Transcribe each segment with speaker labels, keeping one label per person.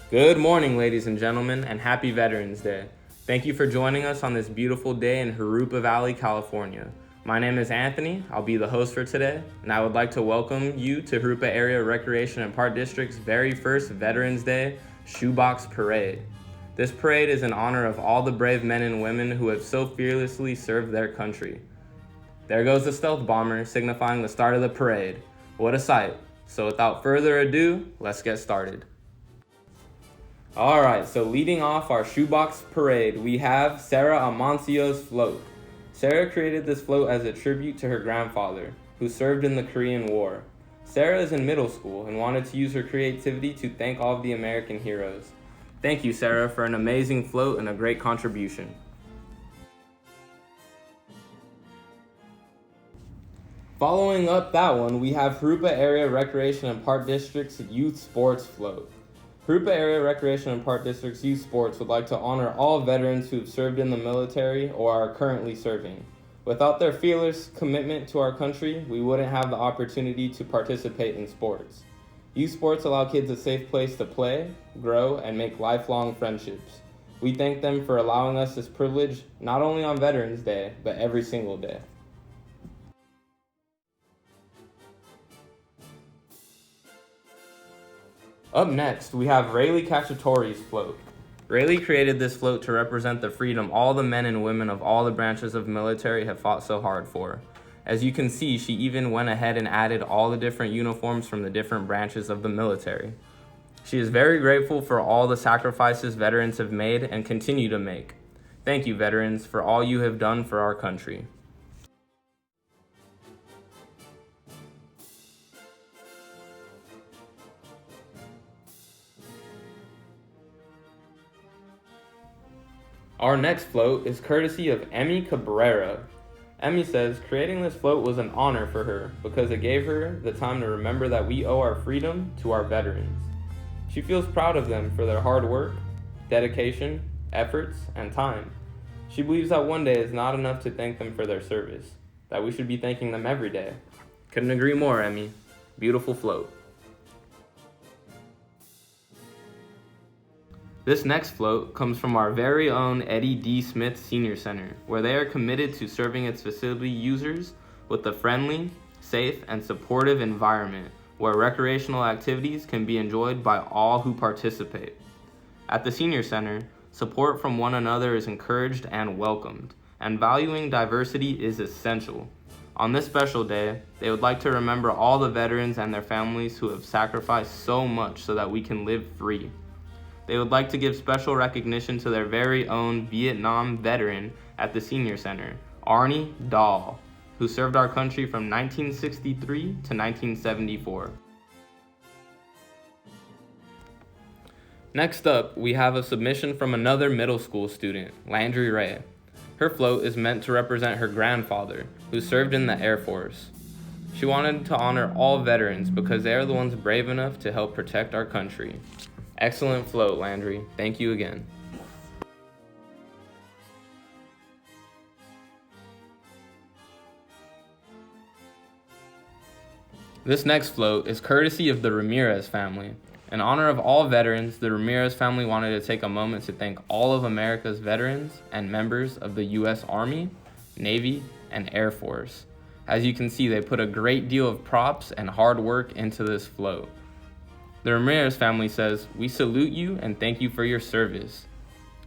Speaker 1: Good morning, ladies and gentlemen, and happy Veterans Day. Thank you for joining us on this beautiful day in Jurupa Valley, California. My name is Anthony. I'll be the host for today, and I would like to welcome you to Jurupa Area Recreation and Park District's very first Veterans Day Shoebox Parade. This parade is in honor of all the brave men and women who have so fearlessly served their country. There goes the stealth bomber, signifying the start of the parade. What a sight. So without further ado, let's get started. Alright, so leading off our Shoebox Parade, we have Sarah Amancio's float. Sarah created this float as a tribute to her grandfather, who served in the Korean War. Sarah is in middle school and wanted to use her creativity to thank all of the American heroes. Thank you, Sarah, for an amazing float and a great contribution. Following up that one, we have Jurupa Area Recreation and Park District's Youth Sports Float. Jurupa Area Recreation and Park District's Youth Sports would like to honor all veterans who have served in the military or are currently serving. Without their fearless commitment to our country, we wouldn't have the opportunity to participate in sports. Youth sports allow kids a safe place to play, grow, and make lifelong friendships. We thank them for allowing us this privilege not only on Veterans Day, but every single day. Up next, we have Rayleigh Cacciatore's float. Rayleigh created this float to represent the freedom all the men and women of all the branches of military have fought so hard for. As you can see, she even went ahead and added all the different uniforms from the different branches of the military. She is very grateful for all the sacrifices veterans have made and continue to make. Thank you, veterans, for all you have done for our country. Our next float is courtesy of Emmy Cabrera. Emmy says creating this float was an honor for her because it gave her the time to remember that we owe our freedom to our veterans. She feels proud of them for their hard work, dedication, efforts, and time. She believes that one day is not enough to thank them for their service, that we should be thanking them every day. Couldn't agree more, Emmy. Beautiful float. This next float comes from our very own Eddie D. Smith Senior Center, where they are committed to serving its facility users with a friendly, safe, and supportive environment where recreational activities can be enjoyed by all who participate. At the Senior Center, support from one another is encouraged and welcomed, and valuing diversity is essential. On this special day, they would like to remember all the veterans and their families who have sacrificed so much so that we can live free. They would like to give special recognition to their very own Vietnam veteran at the Senior Center, Arnie Dahl, who served our country from 1963 to 1974. Next up, we have a submission from another middle school student, Landry Ray. Her float is meant to represent her grandfather, who served in the Air Force. She wanted to honor all veterans because they are the ones brave enough to help protect our country. Excellent float, Landry. Thank you again. This next float is courtesy of the Ramirez family. In honor of all veterans, the Ramirez family wanted to take a moment to thank all of America's veterans and members of the U.S. Army, Navy, and Air Force. As you can see, they put a great deal of props and hard work into this float. The Ramirez family says, "We salute you and thank you for your service."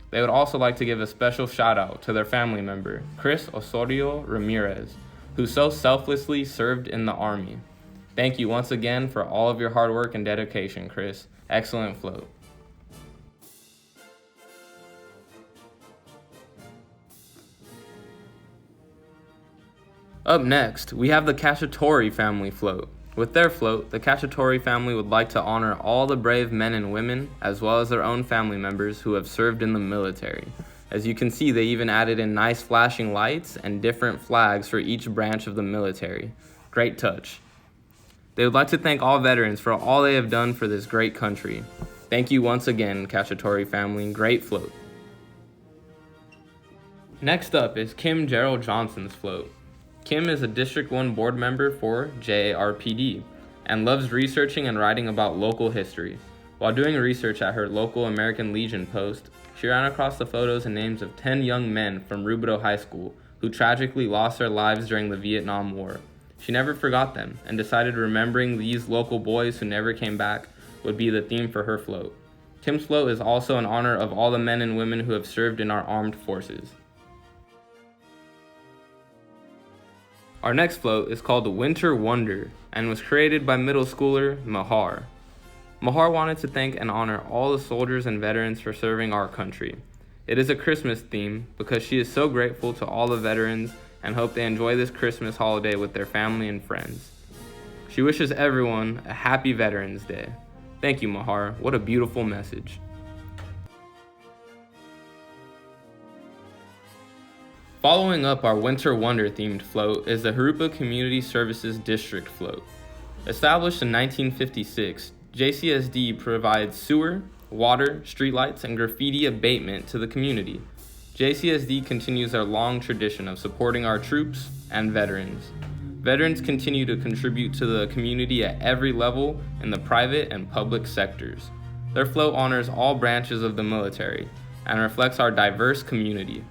Speaker 1: They would also like to give a special shout out to their family member, Chris Osorio Ramirez, who so selflessly served in the Army. Thank you once again for all of your hard work and dedication, Chris. Excellent float. Up next, we have the Cacciatore family float. With their float, the Cacciatore family would like to honor all the brave men and women, as well as their own family members who have served in the military. As you can see, they even added in nice flashing lights and different flags for each branch of the military. Great touch. They would like to thank all veterans for all they have done for this great country. Thank you once again, Cacciatore family. Great float. Next up is Kim Gerald Johnson's float. Kim is a District 1 board member for J.A.R.P.D. and loves researching and writing about local history. While doing research at her local American Legion post, she ran across the photos and names of 10 young men from Rubidoux High School who tragically lost their lives during the Vietnam War. She never forgot them and decided remembering these local boys who never came back would be the theme for her float. Kim's float is also in honor of all the men and women who have served in our armed forces. Our next float is called the Winter Wonder and was created by middle schooler Mahar. Mahar wanted to thank and honor all the soldiers and veterans for serving our country. It is a Christmas theme because she is so grateful to all the veterans and hope they enjoy this Christmas holiday with their family and friends. She wishes everyone a happy Veterans Day. Thank you, Mahar. What a beautiful message. Following up our Winter Wonder themed float is the Jurupa Community Services District float. Established in 1956, JCSD provides sewer, water, streetlights, and graffiti abatement to the community. JCSD continues our long tradition of supporting our troops and veterans. Veterans continue to contribute to the community at every level in the private and public sectors. Their float honors all branches of the military and reflects our diverse community.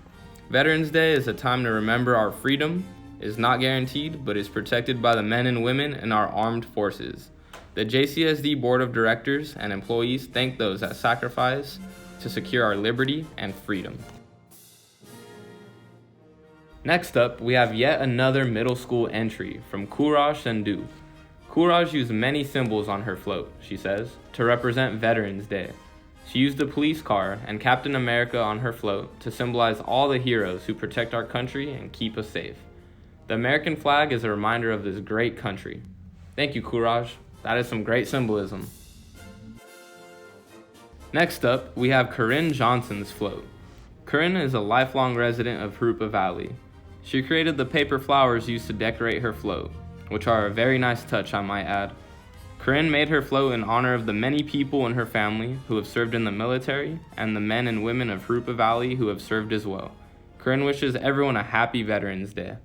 Speaker 1: Veterans Day is a time to remember our freedom is not guaranteed but is protected by the men and women in our armed forces. The JCSD Board of Directors and employees thank those that sacrifice to secure our liberty and freedom. Next up, we have yet another middle school entry from Courage Sendhu. Courage used many symbols on her float, she says, to represent Veterans Day. She used a police car and Captain America on her float to symbolize all the heroes who protect our country and keep us safe. The American flag is a reminder of this great country. Thank you, Courage. That is some great symbolism. Next up, we have Corinne Johnson's float. Corinne is a lifelong resident of Jurupa Valley. She created the paper flowers used to decorate her float, which are a very nice touch, I might add. Corinne made her float in honor of the many people in her family who have served in the military and the men and women of Jurupa Valley who have served as well. Corinne wishes everyone a happy Veterans Day.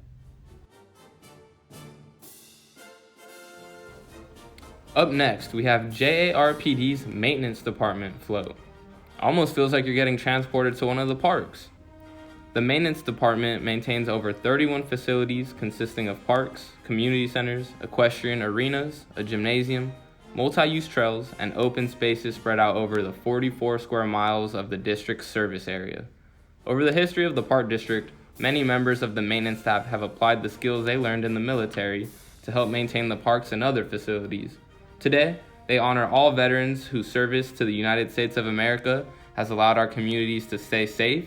Speaker 1: Up next, we have J.A.R.P.D's Maintenance Department float. Almost feels like you're getting transported to one of the parks. The Maintenance Department maintains over 31 facilities consisting of parks, community centers, equestrian arenas, a gymnasium, multi-use trails, and open spaces spread out over the 44 square miles of the district's service area. Over the history of the Park District, many members of the maintenance staff have applied the skills they learned in the military to help maintain the parks and other facilities. Today, they honor all veterans whose service to the United States of America has allowed our communities to stay safe,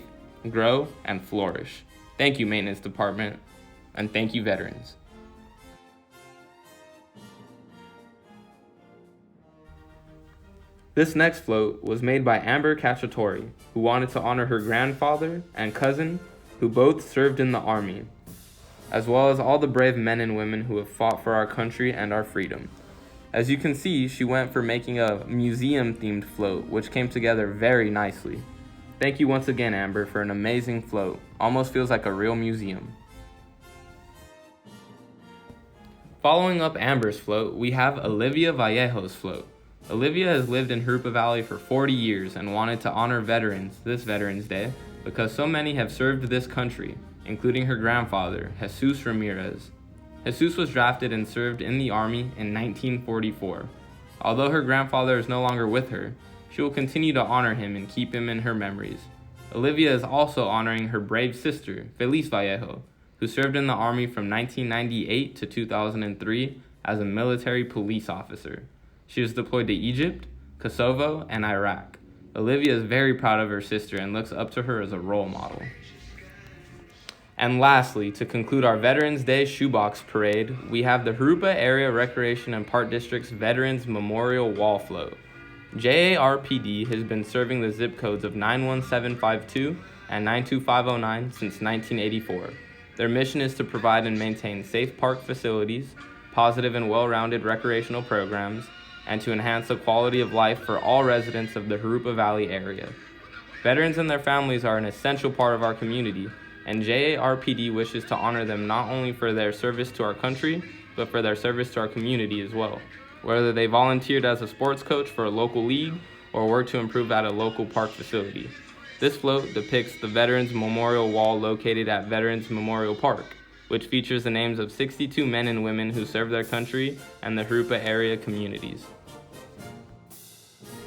Speaker 1: grow, and flourish. Thank you, Maintenance Department, and thank you, veterans. This next float was made by Amber Cacciatore, who wanted to honor her grandfather and cousin, who both served in the Army, as well as all the brave men and women who have fought for our country and our freedom. As you can see, she went for making a museum-themed float, which came together very nicely. Thank you once again, Amber, for an amazing float. Almost feels like a real museum. Following up Amber's float, we have Olivia Vallejo's float. Olivia has lived in Jurupa Valley for 40 years and wanted to honor veterans this Veterans Day because so many have served this country, including her grandfather, Jesus Ramirez. Jesus was drafted and served in the Army in 1944. Although her grandfather is no longer with her, she will continue to honor him and keep him in her memories. Olivia is also honoring her brave sister, Feliz Vallejo, who served in the Army from 1998 to 2003 as a military police officer. She was deployed to Egypt, Kosovo, and Iraq. Olivia is very proud of her sister and looks up to her as a role model. And lastly, to conclude our Veterans Day Shoebox Parade, we have the Jurupa Area Recreation and Park District's Veterans Memorial Wall Float. J.A.R.P.D has been serving the zip codes of 91752 and 92509 since 1984. Their mission is to provide and maintain safe park facilities, positive and well-rounded recreational programs, and to enhance the quality of life for all residents of the Jurupa Valley area. Veterans and their families are an essential part of our community, and J.A.R.P.D wishes to honor them not only for their service to our country, but for their service to our community as well. whether they volunteered as a sports coach for a local league or worked to improve at a local park facility. This float depicts the Veterans Memorial Wall located at Veterans Memorial Park, which features the names of 62 men and women who served their country and the Jurupa area communities.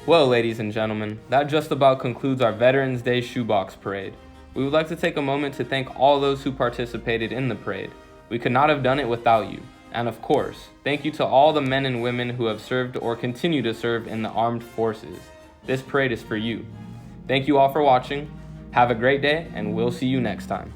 Speaker 1: Well, ladies and gentlemen, that just about concludes our Veterans Day Shoebox Parade. We would like to take a moment to thank all those who participated in the parade. We could not have done it without you. And of course, thank you to all the men and women who have served or continue to serve in the armed forces. This parade is for you. Thank you all for watching. Have a great day, and we'll see you next time.